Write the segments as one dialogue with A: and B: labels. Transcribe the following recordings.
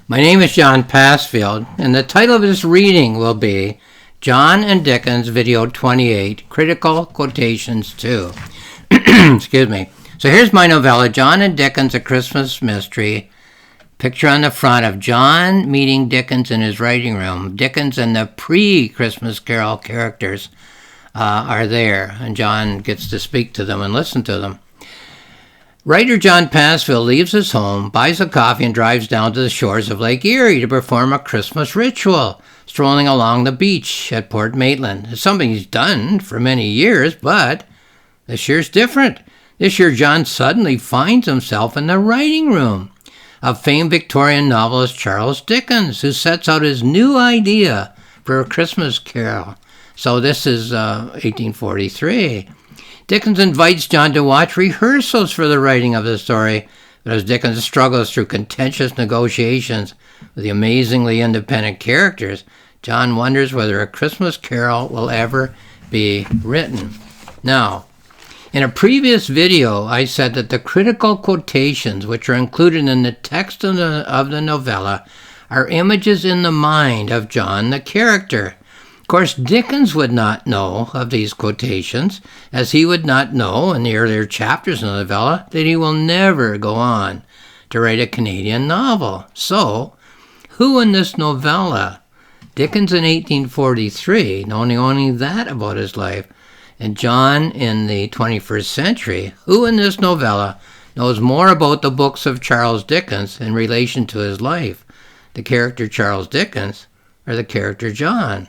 A: My name is John Passfield, and the title of this reading will be John and Dickens, Video 28, Critical Quotations 2. Excuse me. So here's my novella, John and Dickens, A Christmas Mystery. Picture on the front of John meeting Dickens in his writing room. Dickens and the pre-Christmas Carol characters are there, and John gets to speak to them and listen to them. Writer John Passfield leaves his home, buys a coffee, and drives down to the shores of Lake Erie to perform a Christmas ritual, strolling along the beach at Port Maitland. It's something he's done for many years, but this year's different. This year, John suddenly finds himself in the writing room of famed Victorian novelist Charles Dickens, who sets out his new idea for a Christmas carol. So this is 1843. Dickens invites John to watch rehearsals for the writing of the story, but as Dickens struggles through contentious negotiations with the amazingly independent characters, John wonders whether a Christmas carol will ever be written. Now, in a previous video, I said that the critical quotations which are included in the text of the novella are images in the mind of John the character. Of course, Dickens would not know of these quotations, as he would not know in the earlier chapters of the novella that he will never go on to write a Canadian novel. So, who in this novella, Dickens in 1843, knowing only that about his life, and John in the 21st century, who in this novella knows more about the books of Charles Dickens in relation to his life, the character Charles Dickens or the character John?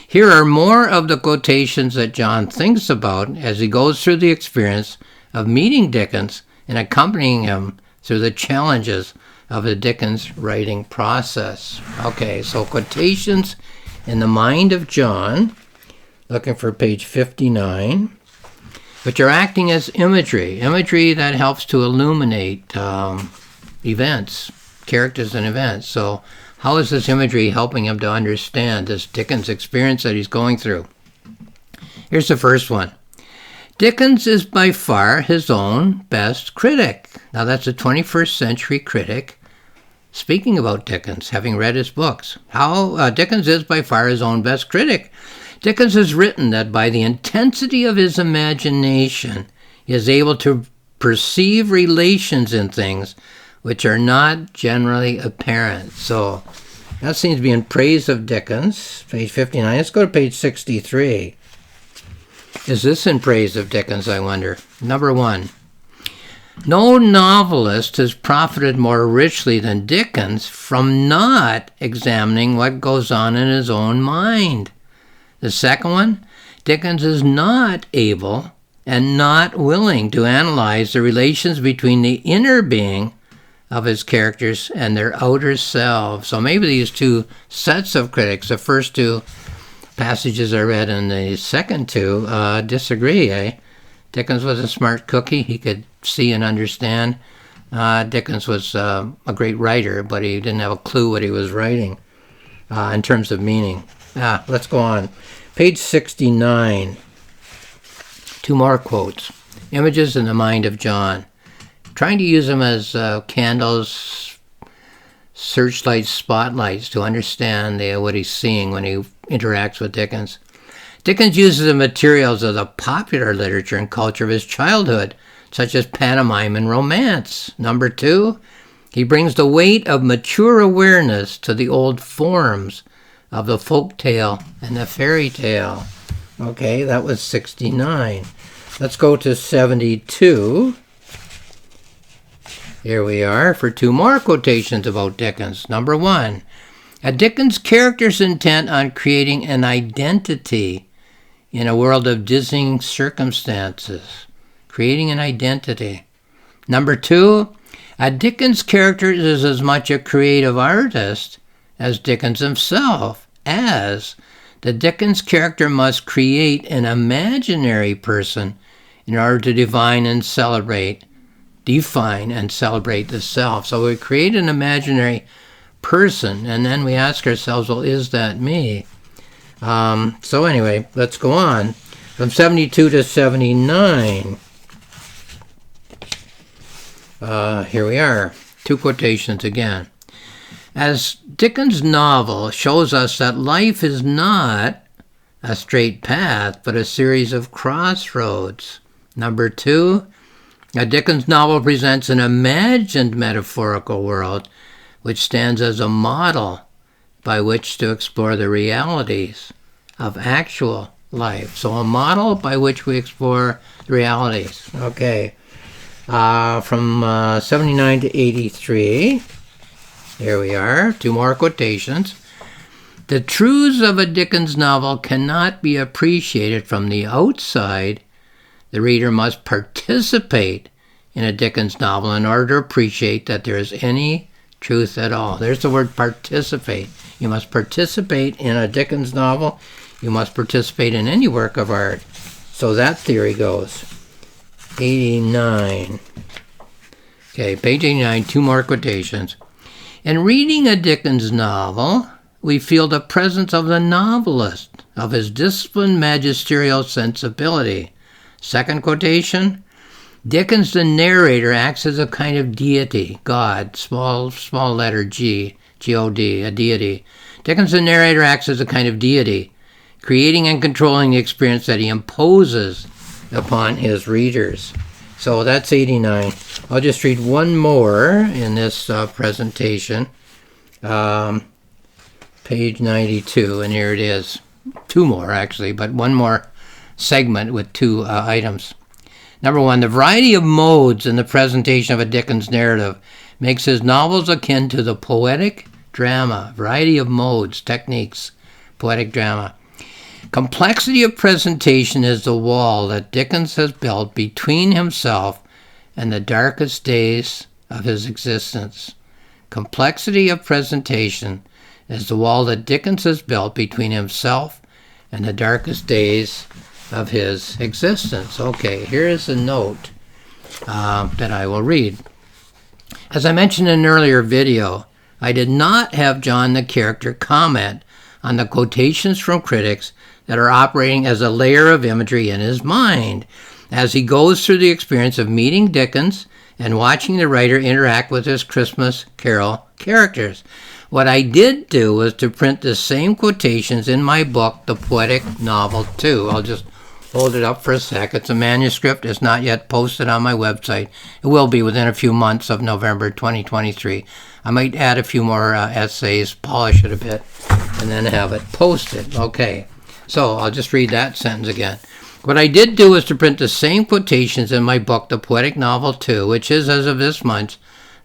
A: Here are more of the quotations that John thinks about as he goes through the experience of meeting Dickens and accompanying him through the challenges of the Dickens writing process. Okay, so quotations in the mind of John, looking for page 59, which are acting as imagery that helps to illuminate events, characters and events. So how is this imagery helping him to understand this Dickens experience that he's going through? Here's the first one. Dickens is by far his own best critic. Now that's a 21st century critic speaking about Dickens, having read his books. How Dickens is by far his own best critic. Dickens has written that by the intensity of his imagination, he is able to perceive relations in things which are not generally apparent. So that seems to be in praise of Dickens, page 59. Let's go to page 63. Is this in praise of Dickens, I wonder? Number one, no novelist has profited more richly than Dickens from not examining what goes on in his own mind. The second one, Dickens is not able and not willing to analyze the relations between the inner being of his characters and their outer selves. So maybe these two sets of critics, the first two passages I read and the second two, disagree. Dickens was a smart cookie. He could see and understand. Dickens was a great writer, but he didn't have a clue what he was writing in terms of meaning. Let's go on. Page 69. Two more quotes. Images in the mind of John. Trying to use them as candles, searchlights, spotlights to understand what he's seeing when he interacts with Dickens. Dickens uses the materials of the popular literature and culture of his childhood, such as pantomime and romance. Number two, he brings the weight of mature awareness to the old forms of the folk tale and the fairy tale. Okay, that was 69. Let's go to 72. Here we are for two more quotations about Dickens. Number one, a Dickens character's intent on creating an identity in a world of dizzying circumstances. Creating an identity. Number two, a Dickens character is as much a creative artist as Dickens himself, as the Dickens character must create an imaginary person in order to define and celebrate the self. So we create an imaginary person, and then we ask ourselves, well, is that me? So anyway, let's go on. From 72 to 79, here we are. Two quotations again. As Dickens' novel shows us that life is not a straight path, but a series of crossroads. Number 2, Dickens' novel presents an imagined metaphorical world which stands as a model by which to explore the realities of actual life. So a model by which we explore the realities. Okay. From 79 to 83. Here we are. 2 more quotations. The truths of a Dickens novel cannot be appreciated from the outside. The reader must participate in a Dickens novel in order to appreciate that there is any truth at all. There's the word participate. You must participate in a Dickens novel. You must participate in any work of art. So that theory goes. 89. Okay, page 89, 2 more quotations. In reading a Dickens novel, we feel the presence of the novelist, of his disciplined magisterial sensibility. Second quotation, Dickens, the narrator, acts as a kind of deity, God, small letter G, G-O-D, a deity. Dickens, the narrator, acts as a kind of deity, creating and controlling the experience that he imposes upon his readers. So that's 89. I'll just read one more in this presentation. Page 92, and here it is. 2 more, actually, but one more segment with 2 items. Number 1, the variety of modes in the presentation of a Dickens narrative makes his novels akin to the poetic drama. Variety of modes, techniques, poetic drama. Complexity of presentation is the wall that Dickens has built between himself and the darkest days of his existence. Complexity of presentation is the wall that Dickens has built between himself and the darkest days of his existence. Okay, here is a note that I will read. As I mentioned in an earlier video, I did not have John the character comment on the quotations from critics that are operating as a layer of imagery in his mind as he goes through the experience of meeting Dickens and watching the writer interact with his Christmas Carol characters. What I did do was to print the same quotations in my book, The Poetic Novel 2. I'll just hold it up for a sec. It's a manuscript. It's not yet posted on my website. It will be within a few months of November 2023. I might add a few more essays, polish it a bit, and then have it posted. Okay, so I'll just read that sentence again. What I did do was to print the same quotations in my book, The Poetic Novel 2, which is, as of this month,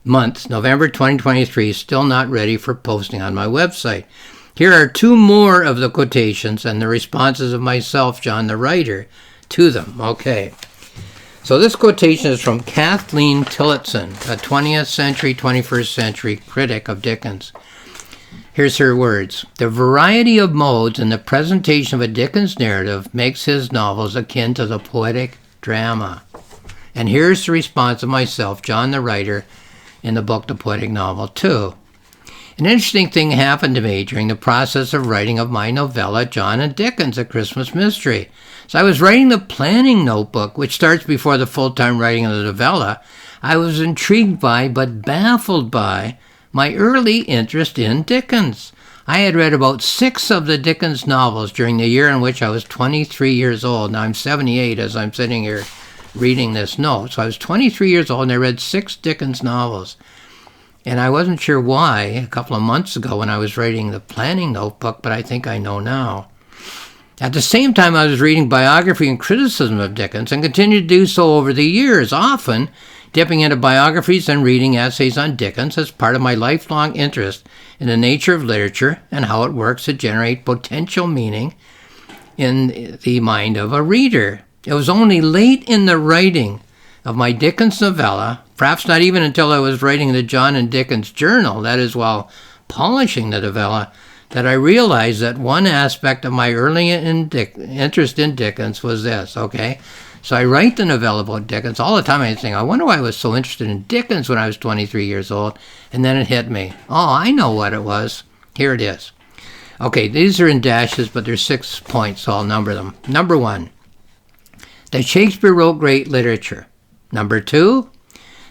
A: November 2023, still not ready for posting on my website. Here are 2 more of the quotations and the responses of myself, John the writer, to them. Okay. So this quotation is from Kathleen Tillotson, a 20th century, 21st century critic of Dickens. Here's her words. The variety of modes in the presentation of a Dickens narrative makes his novels akin to the poetic drama. And here's the response of myself, John the writer, in the book The Poetic Novel 2. An interesting thing happened to me during the process of writing of my novella, John and Dickens, A Christmas Mystery. So I was writing the planning notebook, which starts before the full-time writing of the novella. I was intrigued by, but baffled by, my early interest in Dickens. I had read about 6 of the Dickens novels during the year in which I was 23 years old. Now I'm 78 as I'm sitting here reading this note. So I was 23 years old and I read 6 Dickens novels. And I wasn't sure why a couple of months ago when I was writing the planning notebook, but I think I know now. At the same time, I was reading biography and criticism of Dickens and continued to do so over the years, often dipping into biographies and reading essays on Dickens as part of my lifelong interest in the nature of literature and how it works to generate potential meaning in the mind of a reader. It was only late in the writing of my Dickens novella, perhaps not even until I was writing the John and Dickens journal, that is while polishing the novella, that I realized that one aspect of my early interest in Dickens was this, okay? So I write the novella about Dickens. All the time I think, I wonder why I was so interested in Dickens when I was 23 years old. And then it hit me. Oh, I know what it was. Here it is. Okay, these are in dashes, but there's 6 points, so I'll number them. Number 1, that Shakespeare wrote great literature. Number 2,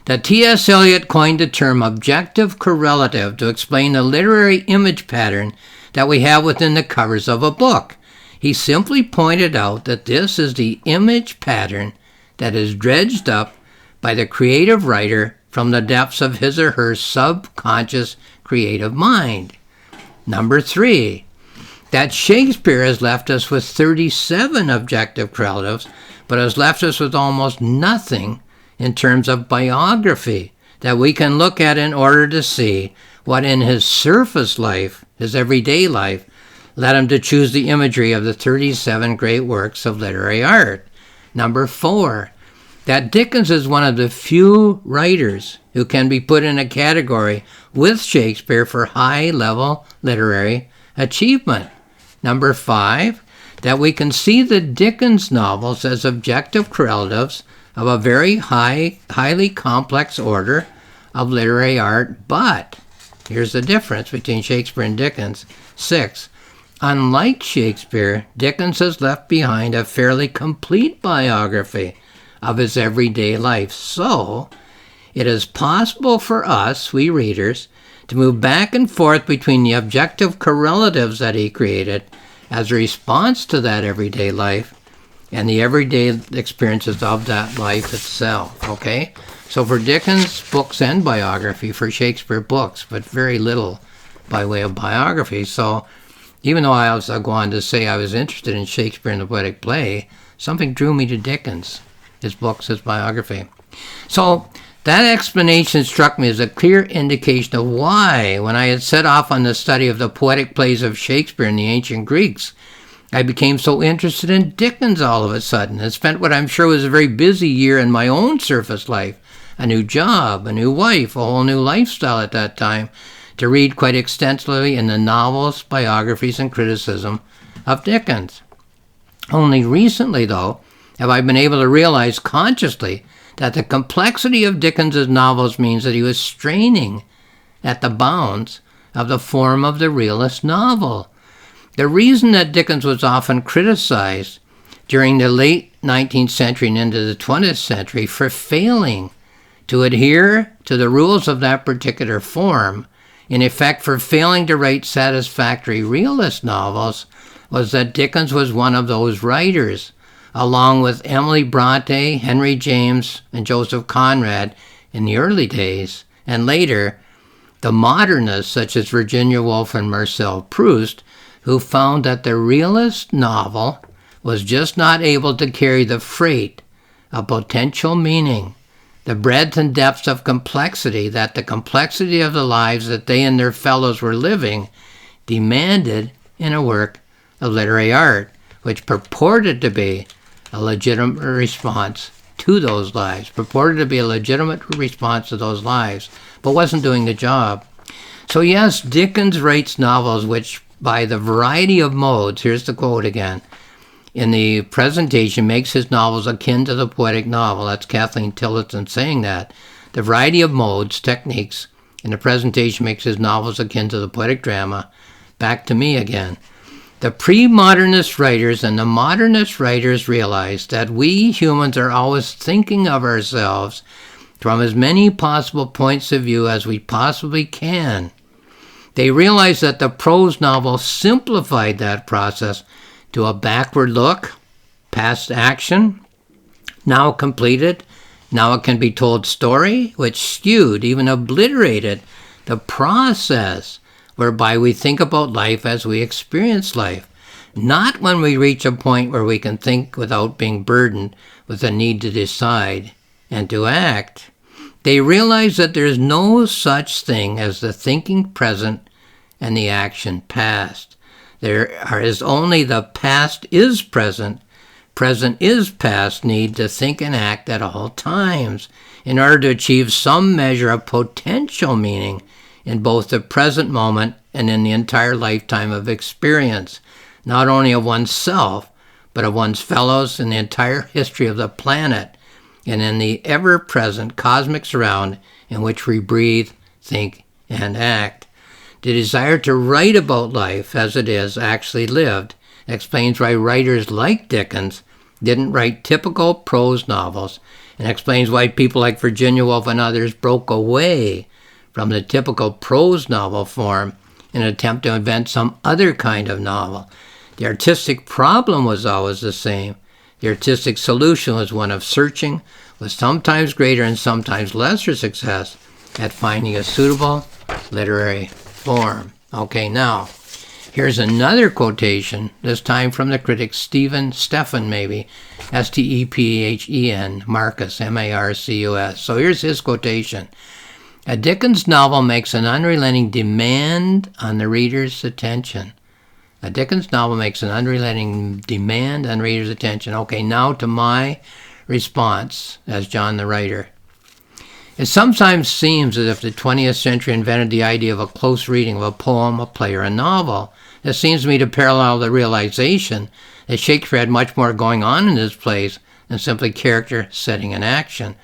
A: that T.S. Eliot coined the term objective correlative to explain the literary image pattern that we have within the covers of a book. He simply pointed out that this is the image pattern that is dredged up by the creative writer from the depths of his or her subconscious creative mind. Number 3, that Shakespeare has left us with 37 objective correlatives, but has left us with almost nothing in terms of biography that we can look at in order to see what in his surface life, his everyday life, led him to choose the imagery of the 37 great works of literary art. Number 4, that Dickens is one of the few writers who can be put in a category with Shakespeare for high-level literary achievement. Number 5, that we can see the Dickens novels as objective correlatives of a very highly complex order of literary art, but here's the difference between Shakespeare and Dickens. 6, unlike Shakespeare, Dickens has left behind a fairly complete biography of his everyday life. So, it is possible for us, we readers, to move back and forth between the objective correlatives that he created as a response to that everyday life and the everyday experiences of that life itself, okay? So for Dickens, books and biography, for Shakespeare, books, but very little by way of biography. So even though I'll go on to say I was interested in Shakespeare and the poetic play, something drew me to Dickens, his books, his biography. So that explanation struck me as a clear indication of why, when I had set off on the study of the poetic plays of Shakespeare and the ancient Greeks, I became so interested in Dickens all of a sudden and spent what I'm sure was a very busy year in my own surface life, a new job, a new wife, a whole new lifestyle at that time, to read quite extensively in the novels, biographies, and criticism of Dickens. Only recently, though, have I been able to realize consciously that the complexity of Dickens's novels means that he was straining at the bounds of the form of the realist novel. The reason that Dickens was often criticized during the late 19th century and into the 20th century for failing to adhere to the rules of that particular form, in effect for failing to write satisfactory realist novels, was that Dickens was one of those writers, along with Emily Bronte, Henry James, and Joseph Conrad in the early days, and later, the modernists such as Virginia Woolf and Marcel Proust, who found that the realist novel was just not able to carry the freight of potential meaning, the breadth and depth of complexity that the complexity of the lives that they and their fellows were living demanded in a work of literary art, which purported to be a legitimate response to those lives, but wasn't doing the job. So yes, Dickens writes novels which, by the variety of modes, here's the quote again, in the presentation, makes his novels akin to the poetic novel. That's Kathleen Tillotson saying that. The variety of modes, techniques, in the presentation makes his novels akin to the poetic drama. Back to me again. The pre-modernist writers and the modernist writers realized that we humans are always thinking of ourselves from as many possible points of view as we possibly can. They realized that the prose novel simplified that process to a backward look, past action, now completed, now it can be told story, which skewed, even obliterated, the process whereby we think about life as we experience life, not when we reach a point where we can think without being burdened with the need to decide and to act. They realize that there is no such thing as the thinking present and the action past. There is only the past is present is past need to think and act at all times in order to achieve some measure of potential meaning in both the present moment and in the entire lifetime of experience, not only of oneself, but of one's fellows in the entire history of the planet and in the ever-present cosmic surround in which we breathe, think, and act. The desire to write about life as it is actually lived explains why writers like Dickens didn't write typical prose novels and explains why people like Virginia Woolf and others broke away from the typical prose novel form in an attempt to invent some other kind of novel. The artistic problem was always the same. The artistic solution was one of searching, with sometimes greater and sometimes lesser success, at finding a suitable literary form. Okay, now, here's another quotation, this time from the critic Stephen, maybe, Stephen, Marcus, Marcus. So here's his quotation. A Dickens novel makes an unrelenting demand on the reader's attention. A Dickens novel makes an unrelenting demand on reader's attention. Okay, now to my response as John the writer. It sometimes seems as if the 20th century invented the idea of a close reading of a poem, a play, or a novel. This seems to me to parallel the realization that Shakespeare had much more going on in his plays than simply character, setting, and action.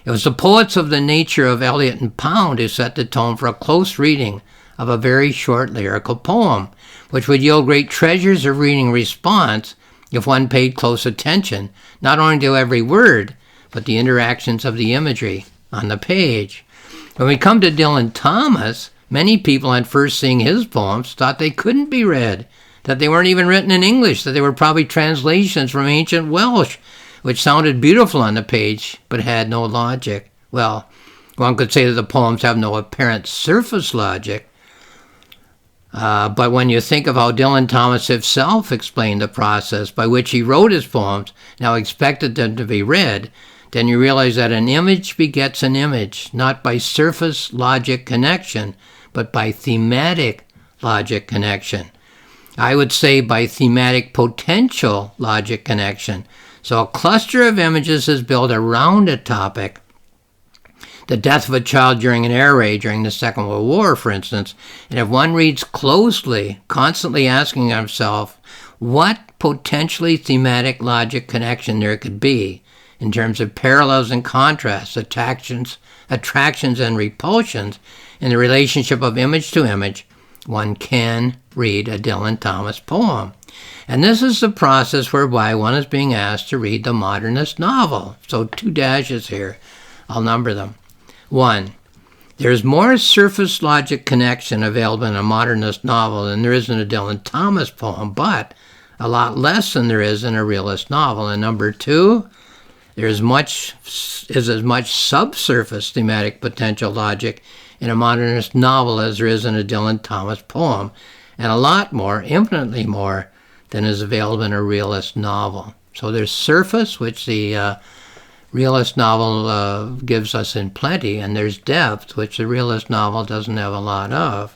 A: It was the poets of the nature of Eliot and Pound who set the tone for a close reading of a very short lyrical poem, which would yield great treasures of reading response if one paid close attention, not only to every word, but the interactions of the imagery on the page. When we come to Dylan Thomas, many people on first seeing his poems thought they couldn't be read, that they weren't even written in English, that they were probably translations from ancient Welsh, which sounded beautiful on the page, but had no logic. Well, one could say that the poems have no apparent surface logic, but when you think of how Dylan Thomas himself explained the process by which he wrote his poems, now expected them to be read, then you realize that an image begets an image, not by surface logic connection, but by thematic logic connection. I would say by thematic potential logic connection. So a cluster of images is built around a topic. The death of a child during an air raid during the Second World War, for instance, and if one reads closely, constantly asking himself what potentially thematic logic connection there could be in terms of parallels and contrasts, attractions and repulsions in the relationship of image to image, one can read a Dylan Thomas poem. And this is the process whereby one is being asked to read the modernist novel. So 2 dashes here. I'll number them. 1. There's more surface logic connection available in a modernist novel than there is in a Dylan Thomas poem, but a lot less than there is in a realist novel. And number 2, there's as much subsurface thematic potential logic in a modernist novel as there is in a Dylan Thomas poem, and a lot more, infinitely more, than is available in a realist novel. So there's surface, which the realist novel gives us in plenty, and there's depth, which the realist novel doesn't have a lot of.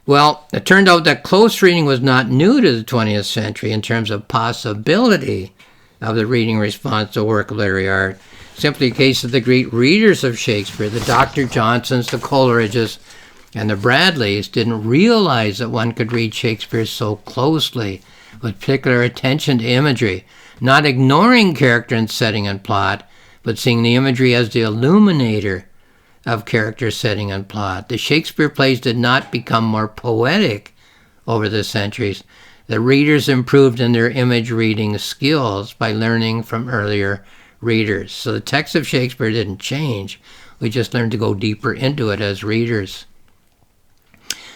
A: Well, it turned out that close reading was not new to the 20th century in terms of possibility of the reading response to a work of literary art. Simply a case of the great readers of Shakespeare, the Dr. Johnsons, the Coleridges, and the Bradleys, didn't realize that one could read Shakespeare so closely, with particular attention to imagery, not ignoring character and setting and plot, but seeing the imagery as the illuminator of character, setting, and plot. The Shakespeare plays did not become more poetic over the centuries. The readers improved in their image reading skills by learning from earlier readers. So the text of Shakespeare didn't change. We just learned to go deeper into it as readers.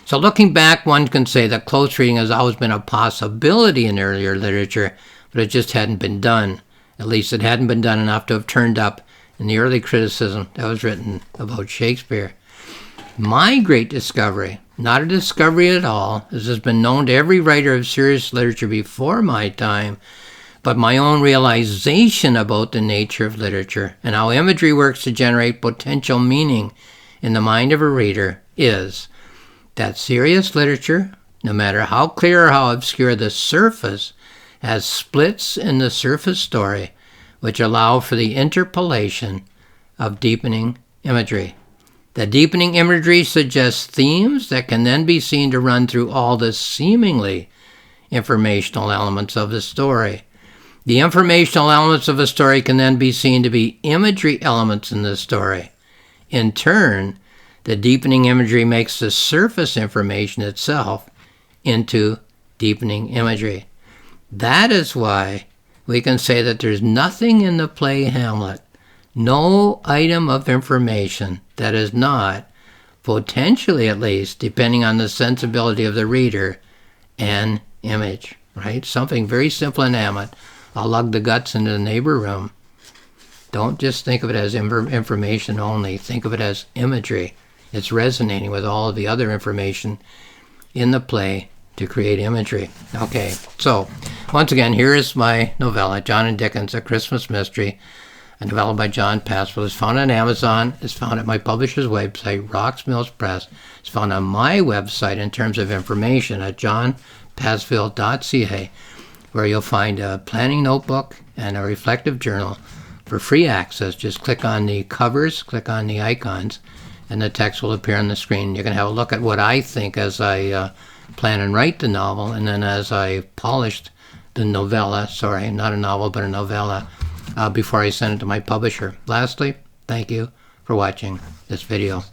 A: So looking back, one can say that close reading has always been a possibility in earlier literature, but it just hadn't been done. At least it hadn't been done enough to have turned up in the early criticism that was written about Shakespeare. My great discovery, not a discovery at all, as has been known to every writer of serious literature before my time, but my own realization about the nature of literature and how imagery works to generate potential meaning in the mind of a reader, is that serious literature, no matter how clear or how obscure the surface, has splits in the surface story which allow for the interpolation of deepening imagery. The deepening imagery suggests themes that can then be seen to run through all the seemingly informational elements of the story. The informational elements of a story can then be seen to be imagery elements in the story. In turn, the deepening imagery makes the surface information itself into deepening imagery. That is why we can say that there's nothing in the play Hamlet, no item of information that is not, potentially at least, depending on the sensibility of the reader, an image, right? Something very simple in Hamlet. I'll lug the guts into the neighbor room. Don't just think of it as information only. Think of it as imagery. It's resonating with all of the other information in the play to create imagery. Okay, so once again, here is my novella, John and Dickens, A Christmas Mystery, a novella by John Passfield. It's found on Amazon. It's found at my publisher's website, Rocks Mills Press. It's found on my website in terms of information at johnpassfield.ca, where you'll find a planning notebook and a reflective journal for free access. Just click on the covers, click on the icons, and the text will appear on the screen. You can have a look at what I think as I plan and write the novel, and then as I polished the novella, sorry, not a novel, but a novella, before I send it to my publisher. Lastly, thank you for watching this video.